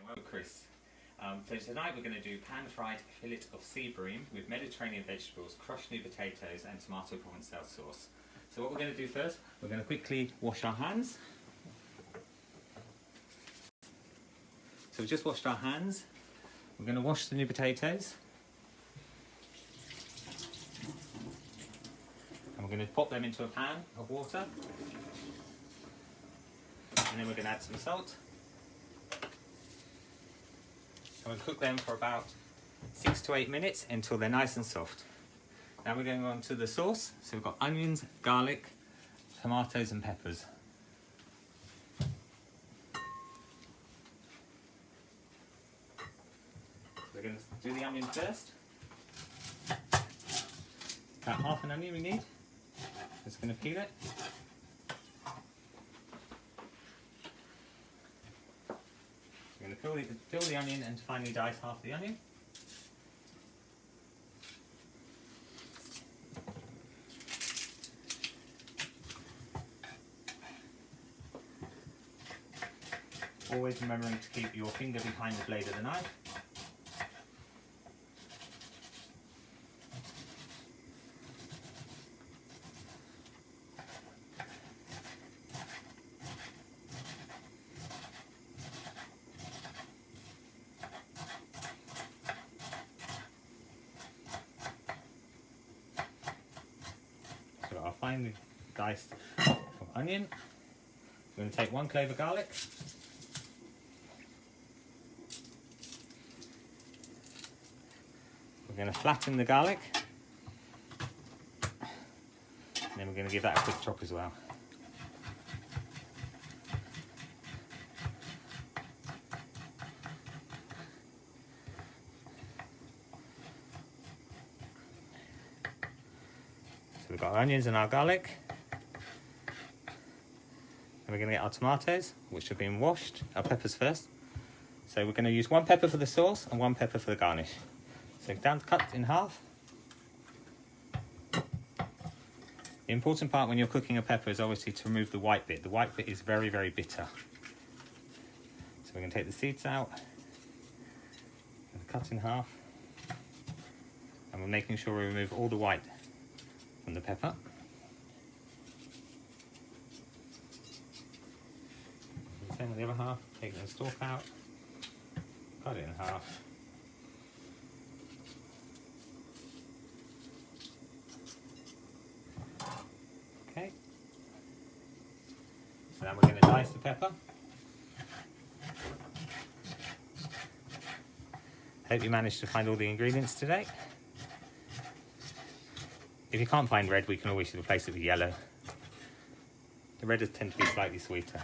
Well, Chris. So tonight we're going to do pan-fried fillet of Seabream with Mediterranean vegetables, crushed new potatoes and tomato provencale sauce. So what we're going to do first, we're going to quickly wash our hands. So we've just washed our hands. We're going to wash the new potatoes. And we're going to pop them into a pan of water. And then we're going to add some salt. And we'll cook them for about 6 to 8 minutes until they're nice and soft. Now we're going on to the sauce. So we've got onions, garlic, tomatoes and peppers. So we're going to do the onion first. About half an onion we need. Just going to peel it. We're going to peel the onion and finally dice half the onion. Always remembering to keep your finger behind the blade of the knife. So I'll finely diced onion. I'm going to take 1 clove of garlic. We're going to flatten the garlic. And then we're going to give that a quick chop as well. So we've got our onions and our garlic. And we're going to get our tomatoes, which have been washed, our peppers first. So we're going to use 1 pepper for the sauce and 1 pepper for the garnish. So cut in half. The important part when you're cooking a pepper is obviously to remove the white bit. The white bit is very, very bitter. So we're going to take the seeds out, and cut in half. And we're making sure we remove all the white from the pepper. Same with the other half, taking the stalk out, cut it in half. Okay. So now we're going to dice the pepper. Hope you managed to find all the ingredients today. If you can't find red, we can always replace it with yellow. The red tend to be slightly sweeter.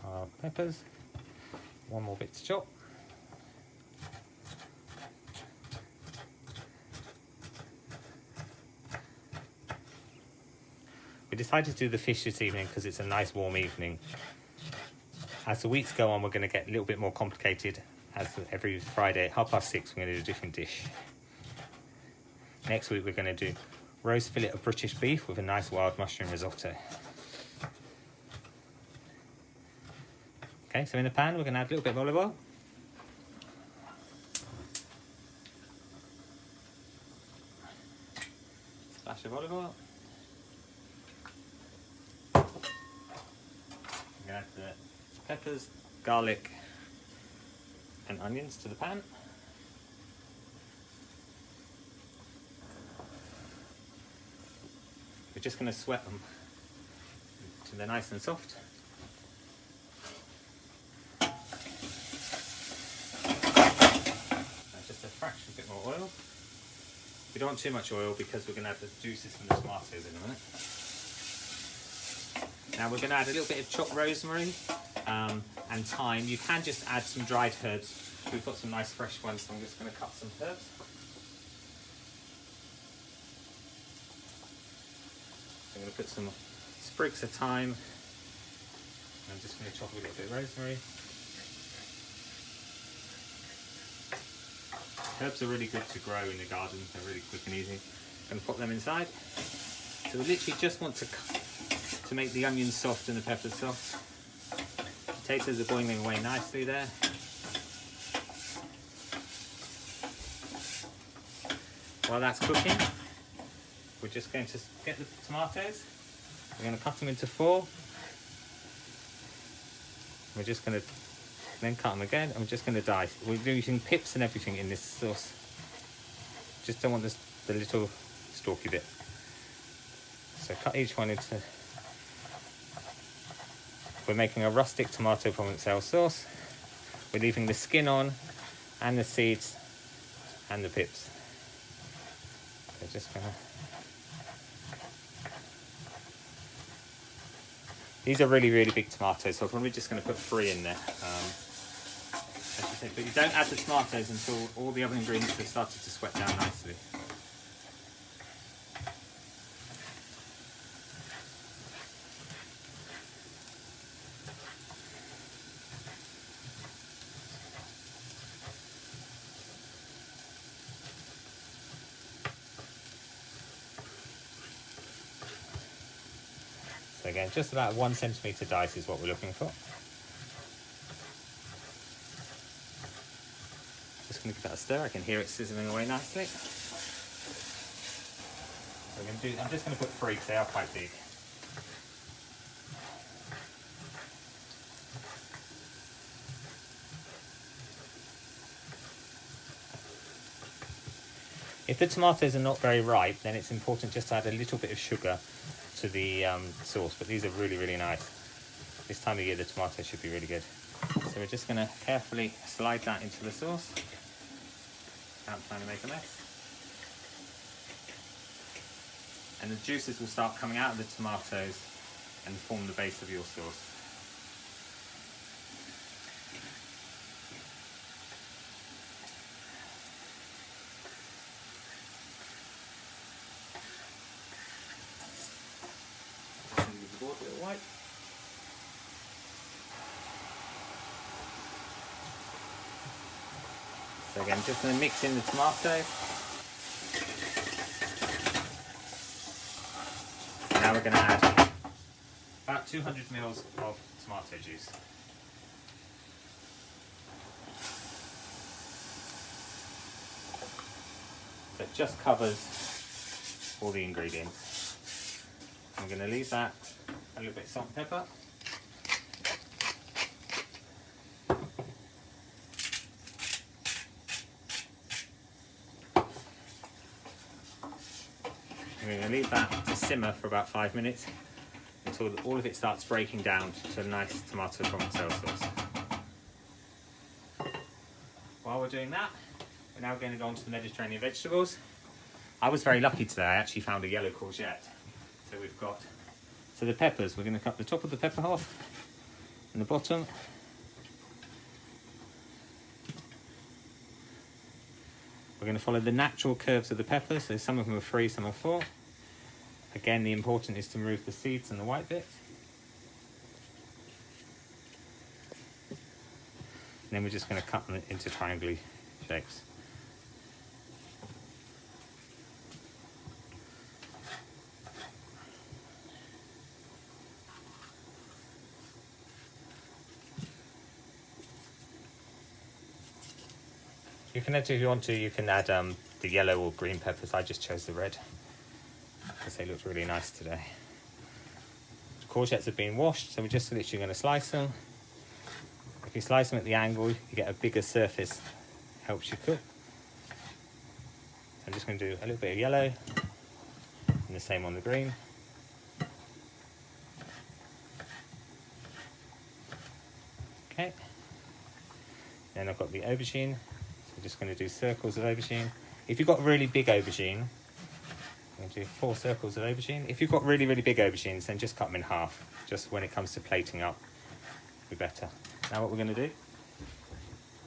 Our peppers, 1 more bit to chop. We decided to do the fish this evening because it's a nice warm evening. As the weeks go on, we're going to get a little bit more complicated. As every Friday at 6:30 we're going to do a different dish. Next week we're going to do roast fillet of British beef with a nice wild mushroom risotto. Okay, so in the pan we're going to add a little bit of olive oil. Splash of olive oil. We're going to add the peppers, garlic and onions to the pan. We're just going to sweat them until they're nice and soft. Just a fraction bit more oil. We don't want too much oil because we're going to add the juices from the tomatoes in a minute. Now we're going to add a little bit of chopped rosemary and thyme. You can just add some dried herbs. We've got some nice fresh ones, so I'm just going to cut some herbs. I'm going to put some sprigs of thyme. I'm just going to chop a little bit of rosemary. Herbs are really good to grow in the garden. They're really quick and easy. I'm going to put them inside. So we literally just want to make the onions soft and the peppers soft. Potatoes are boiling away nicely there. While that's cooking, we're just going to get the tomatoes. We're going to cut them into 4. We're just going to then cut them again, and we're just going to dice. We're using pips and everything in this sauce. Just don't want the little stalky bit. So cut each one into... We're making a rustic tomato provencale sauce. We're leaving the skin on, and the seeds, and the pips. So just gonna... These are really, really big tomatoes, so I'm probably just going to put 3 in there. But you don't add the tomatoes until all the other ingredients have started to sweat down nicely. So again, just about 1 centimetre dice is what we're looking for. Just going to give that a stir. I can hear it sizzling away nicely. So I'm just going to put 3 because they are quite big. If the tomatoes are not very ripe, then it's important just to add a little bit of sugar to the sauce, but these are really, really nice. This time of year the tomatoes should be really good. So we're just going to carefully slide that into the sauce without trying to make a mess. And the juices will start coming out of the tomatoes and form the base of your sauce. White. So again, just going to mix in the tomato. Now we're going to add about 200 ml of tomato juice. So it just covers all the ingredients. I'm going to leave that a little bit of salt and pepper. We're going to leave that to simmer for about 5 minutes until all of it starts breaking down to a nice tomato provencale sauce. While we're doing that, we're now going to go on to the Mediterranean vegetables. I was very lucky today. I actually found a yellow courgette. So we've got... So the peppers, we're going to cut the top of the pepper off and the bottom. We're going to follow the natural curves of the peppers, so some of them are 3, some are 4. Again, the important is to remove the seeds and the white bit. And then we're just going to cut them into triangular shapes. You can add, if you want to, you can add the yellow or green peppers. I just chose the red because they looked really nice today. The courgettes have been washed, so we're just literally going to slice them. If you slice them at the angle, you get a bigger surface, helps you cook. I'm just going to do a little bit of yellow and the same on the green. Okay. Then I've got the aubergine. I'm just going to do circles of aubergine. If you've got a really big aubergine, I'm going to do 4 circles of aubergine. If you've got really, really big aubergines, then just cut them in half. Just when it comes to plating up, it'll be better. Now what we're going to do,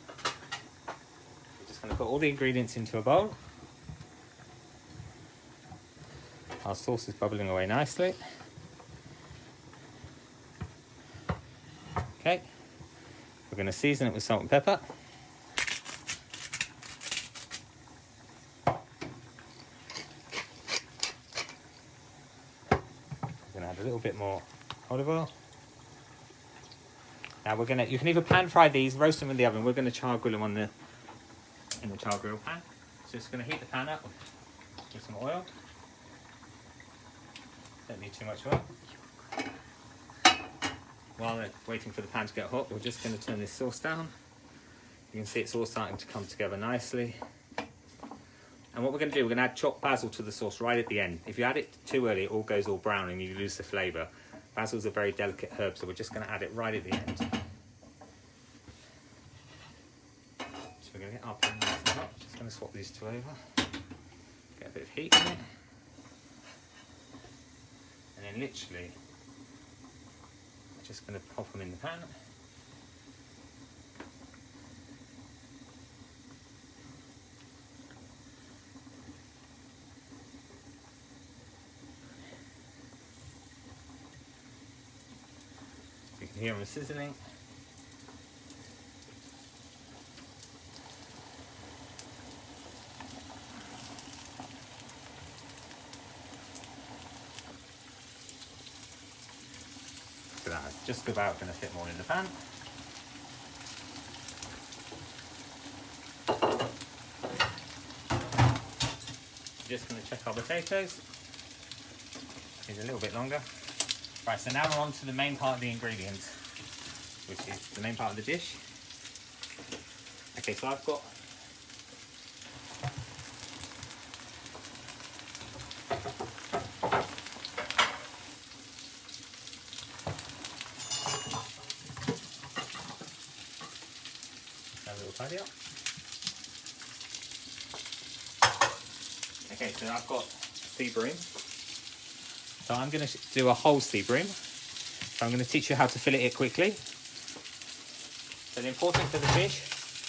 we're just going to put all the ingredients into a bowl. Our sauce is bubbling away nicely. Okay, we're going to season it with salt and pepper. bit more olive oil. Now you can either pan fry these, roast them in the oven. We're going to char grill them in the char grill pan. So just going to heat the pan up with some oil. Don't need too much oil. While they're waiting for the pan to get hot, we're just going to turn this sauce down. You can see it's all starting to come together nicely. And what we're going to do, we're going to add chopped basil to the sauce right at the end. If you add it too early, it all goes all brown and you lose the flavour. Basil's a very delicate herb, so we're just going to add it right at the end. So we're going to get our pan nice and hot. Just going to swap these two over. Get a bit of heat in it. And then literally, we're just going to pop them in the pan. You can hear them sizzling. So that's just about going to fit more in the pan. Just going to check our potatoes. Need a little bit longer. Right, so now we're on to the main part of the ingredients, which is the main part of the dish. Okay, so I've got a little tidy up. Okay, so I've got Seabream. So I'm going to do a whole Seabream. So I'm going to teach you how to fillet it quickly. So the important for the fish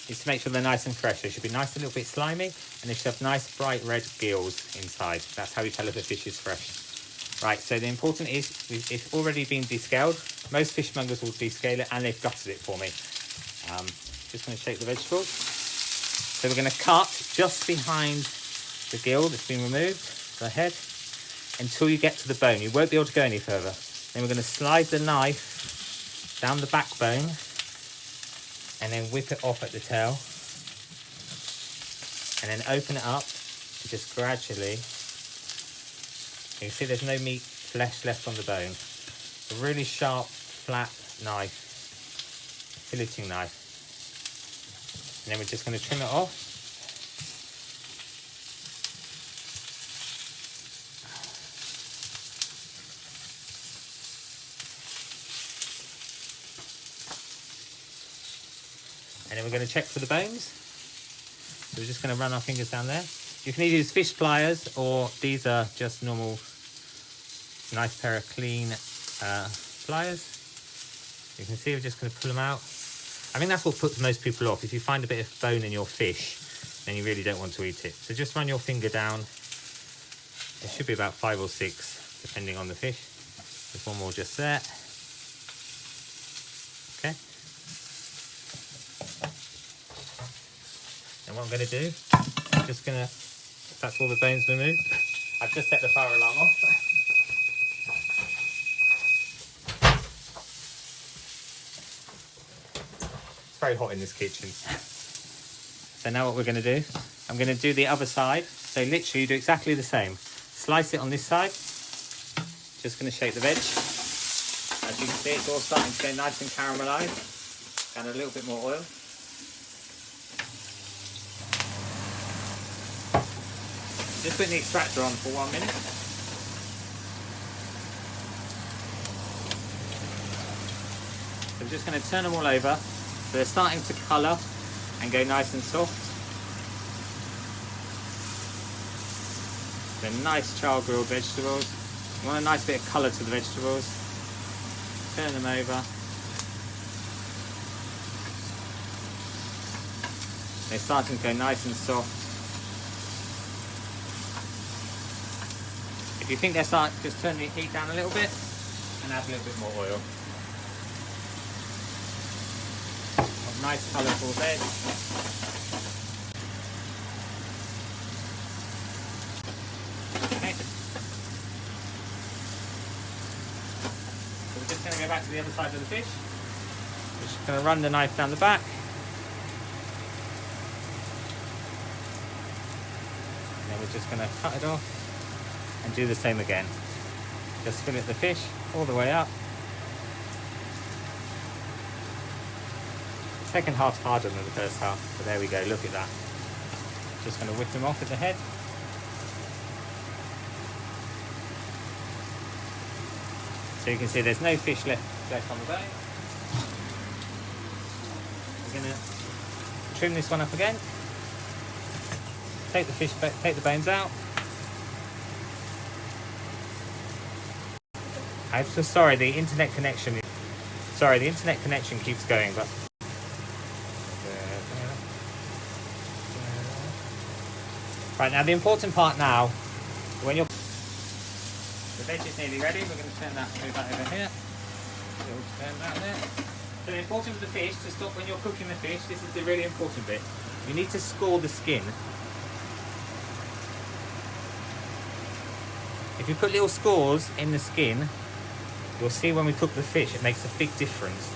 is to make sure they're nice and fresh. They should be nice, a little bit slimy, and they should have nice bright red gills inside. That's how you tell if a fish is fresh. Right, so the important is it's already been descaled. Most fishmongers will descale it and they've gutted it for me. Just going to shake the vegetables. So we're going to cut just behind the gill that's been removed, the head, until you get to the bone. You won't be able to go any further. Then we're going to slide the knife down the backbone and then whip it off at the tail. And then open it up and just gradually. You can see there's no meat, flesh left on the bone. A really sharp, flat knife, filleting knife. And then we're just going to trim it off. And then we're going to check for the bones. So we're just going to run our fingers down there. You can either use fish pliers, or these are just normal, nice pair of clean pliers. You can see we're just going to pull them out. I think that's what puts most people off. If you find a bit of bone in your fish, then you really don't want to eat it. So just run your finger down. There should be about 5 or 6, depending on the fish. There's one more just there. Okay. And what I'm going to do, I'm just going to, that's all the bones removed. I've just set the fire alarm off. It's very hot in this kitchen. So now what we're going to do, I'm going to do the other side. So literally do exactly the same. Slice it on this side. Just going to shake the veg. As you can see, it's all starting to go nice and caramelised. And a little bit more oil. Just putting the extractor on for 1 minute. So we're just going to turn them all over. So they're starting to colour and go nice and soft. They're nice char grilled vegetables. You want a nice bit of colour to the vegetables. Turn them over. They're starting to go nice and soft. If you think they're starting, just turn the heat down a little bit and add a little bit more oil. Nice colourful veg. Okay. to the other side of the fish. We're just going to run the knife down the back. And then we're just going to cut it off and do the same again. Just fillet the fish all the way up. The second half's harder than the first half, but there we go, look at that. Just going to whip them off at the head. So you can see there's no fish left on the bone. We're going to trim this one up again. Take the bones out. I'm so sorry, the internet connection keeps going, but right, now the important part now, when the veg is nearly ready, we're going to turn that over here. It'll turn that there. So the important for the fish, to stop when you're cooking the fish, this is the really important bit. You need to score the skin. If you put little scores in the skin, you'll see when we cook the fish, it makes a big difference.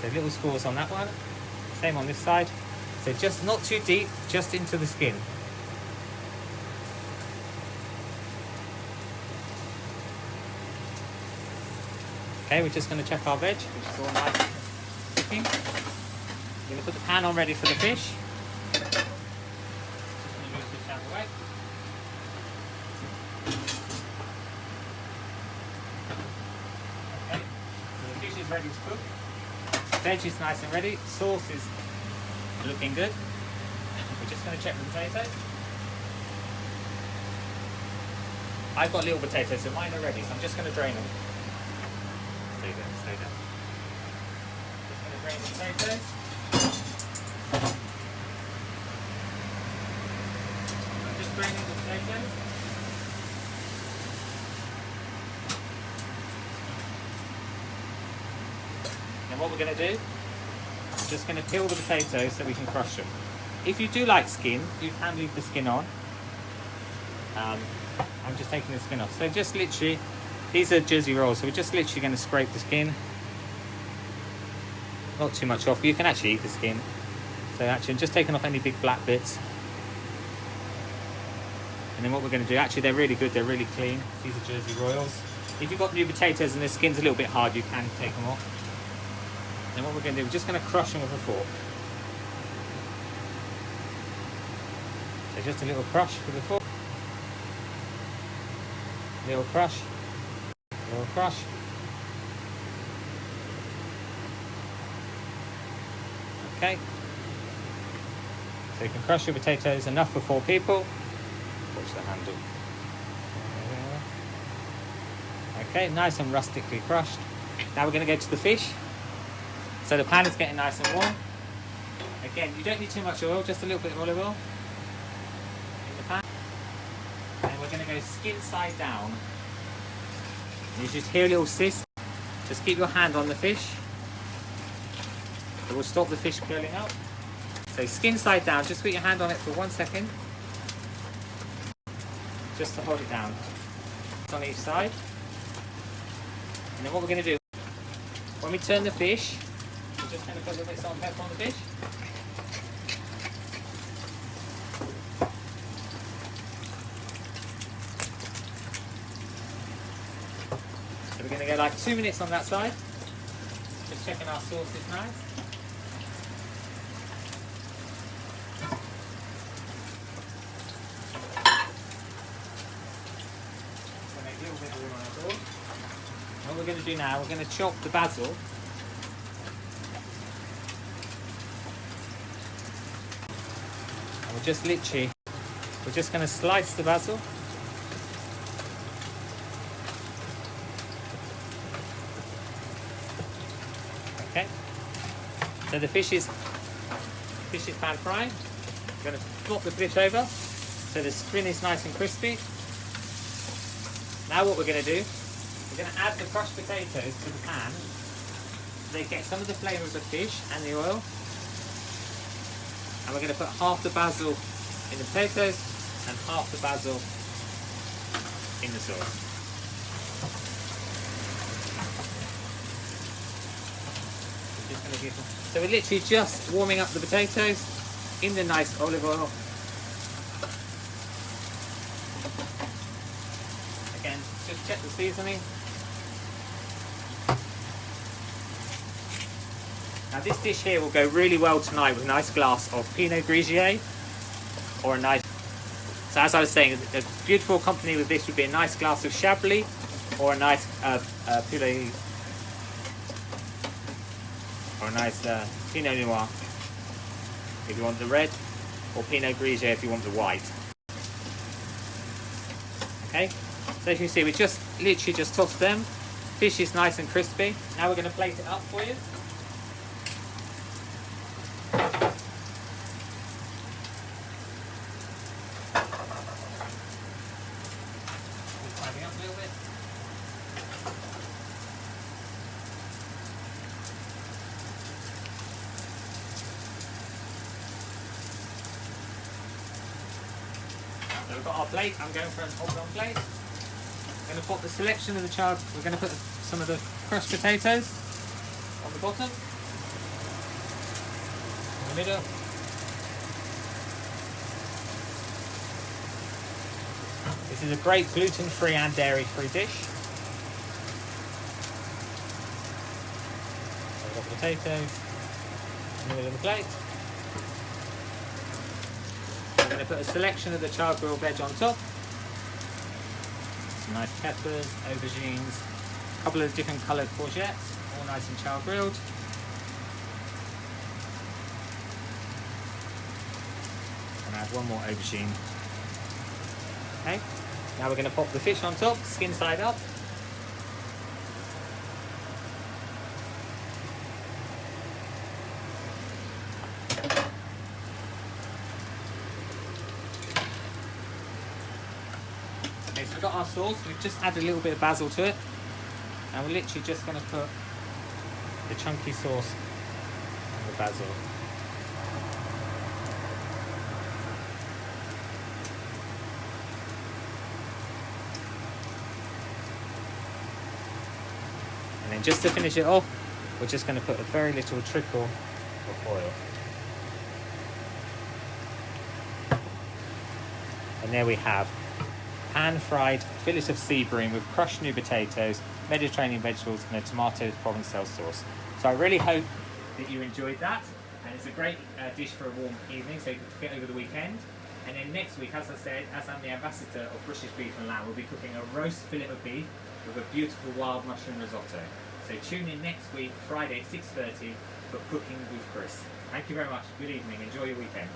So little scores on that one, same on this side. So just not too deep, just into the skin. Okay, we're just going to check our veg, which is all nice and cooking. We're going to put the pan on ready for the fish. Just going to move this out of the way. Okay, so the fish is ready to cook. Veg is nice and ready. Sauce is looking good. We're just going to check the potatoes. I've got little potatoes, so mine are ready, so I'm just going to drain them. Stay down. Just going to drain the potatoes. I'm just draining the potatoes. Now what we're going to do, I'm just going to peel the potatoes so we can crush them. If you do like skin, you can leave the skin on. I'm just taking the skin off. So just literally, these are Jersey rolls, so we're just literally going to scrape the skin. Not too much off, but you can actually eat the skin. So actually I'm just taking off any big black bits. And then what we're going to do, actually they're really good, they're really clean. These are Jersey Royals. If you've got new potatoes and the skin's a little bit hard, you can take them off. And then what we're going to do, we're just going to crush them with a fork. So just a little crush with a fork. Little crush. Little crush. Okay. So you can crush your potatoes enough for 4 people. Watch the handle. Okay, nice and rustically crushed. Now we're going to go to the fish. So the pan is getting nice and warm. Again, you don't need too much oil, just a little bit of olive oil in the pan. And we're going to go skin side down. You just hear a little sizzle. Just keep your hand on the fish. It will stop the fish curling up. So skin side down, just put your hand on it for 1 second. Just to hold it down. It's on each side. And then what we're going to do, when we turn the fish, we're just going to put a little bit of salt and pepper on the fish. So we're going to go like 2 minutes on that side. Just checking our sauce is nice. What we're going to do now, we're going to chop the basil. And we're just going to slice the basil. Okay. So the fish is pan fried. We're going to flop the fish over so the skin is nice and crispy. Now what we're going to do, we're going to add the crushed potatoes to the pan so they get some of the flavour of the fish and the oil. And we're going to put half the basil in the potatoes and half the basil in the sauce. So we're literally just warming up the potatoes in the nice olive oil. Again, just check the seasoning. Now this dish here will go really well tonight with a nice glass of Pinot Grigio or a nice... So as I was saying, a beautiful company with this would be a nice glass of Chablis or a nice Pinot... or a nice Pinot Noir if you want the red, or Pinot Grigio if you want the white. Okay, so as you can see, we just literally just tossed them. Fish is nice and crispy. Now we're going to plate it up for you. Tidying up a little bit. So we've got our plate. I'm going for an oblong plate. I'm going to put the selection of the charred. We're going to put some of the crushed potatoes on the bottom, in the middle. This is a great gluten-free and dairy-free dish. So we've got the potatoes in the middle of the plate. I'm going to put a selection of the charred grilled veg on top. Some nice peppers, aubergines, a couple of different coloured courgettes, all nice and char grilled. And add one more aubergine. Okay, now we're going to pop the fish on top, skin side up. Okay, so we've got our sauce. We've just added a little bit of basil to it, and we're literally just going to put the chunky sauce and the basil. And then just to finish it off, we're just going to put a very little trickle of oil. And there we have pan-fried fillet of Seabream with crushed new potatoes, Mediterranean vegetables and a tomato provencale sauce. So I really hope that you enjoyed that, and it's a great dish for a warm evening, so you can get over the weekend. And then next week, as I said, as I'm the ambassador of British beef and lamb, we'll be cooking a roast fillet of beef with a beautiful wild mushroom risotto. So tune in next week, Friday at 6:30 for Cooking with Chris. Thank you very much. Good evening. Enjoy your weekend.